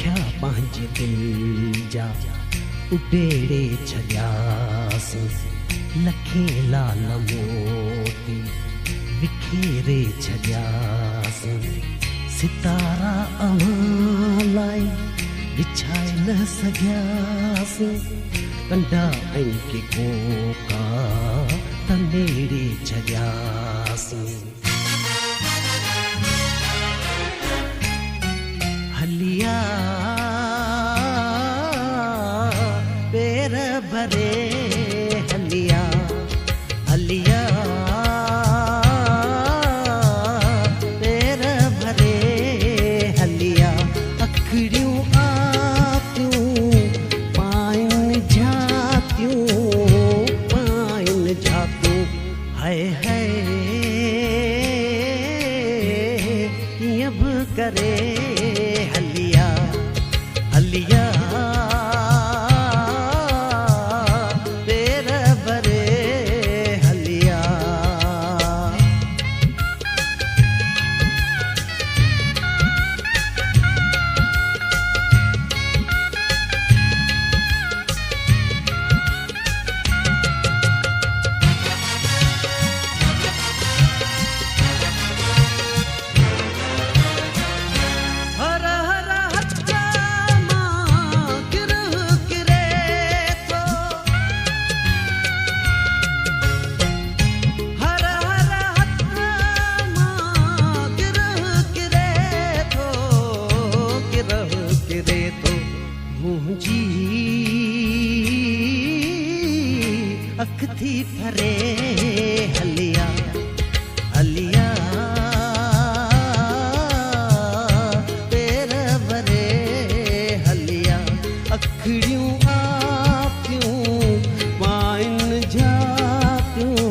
रख्या पंहिंजे दिल जा उडेड़े छॾियासीं लखे लाल मोती विखेरे छॾियासीं सितारा अव्हां लाइ विछाए न सघियासीं कंडा ऐं के कोका तंडेड़े छॾियासीं हलिया पेर भरे हलिया हलिया पेर भरे हलिया अखड़ियूं आतियूं पाइन झातियूं हाय हाय कीअं बि करे हलिया हलिया पेर भरे हलिया अख थी भरे हलिया हलिया पेर भरे हलिया अखड़ियूं आतियूं पाइन झातियूं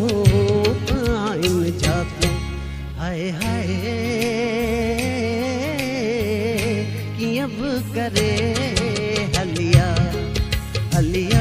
हाय हाय कीअं बि करे हलिया हलिया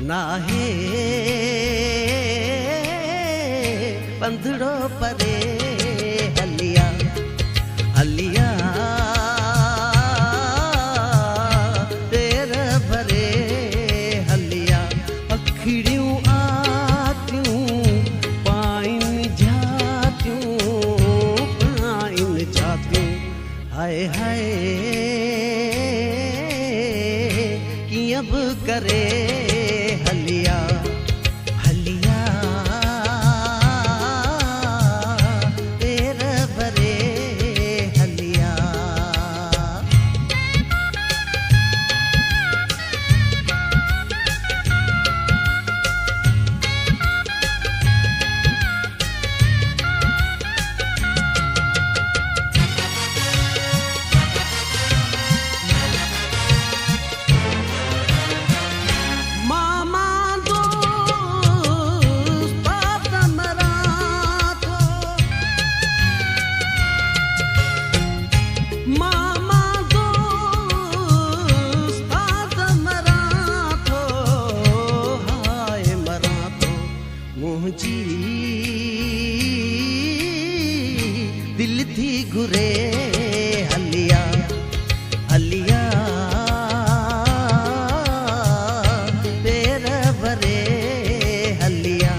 नाहे पंधड़ो परे हलिया हलिया पेर भरे हलिया अखड़ियूं आतियूं पाइन झातियूं हाय हाय कीअं बि करे हलिया हलिया पेर भरे हलिया दिल थी घुरे हलिया हलिया पेर भरे हलिया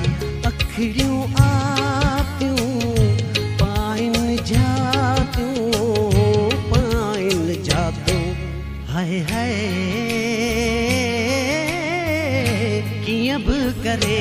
अखड़ियूं आतियूं पाइन झातियूं हाय हाय कीअं बि करे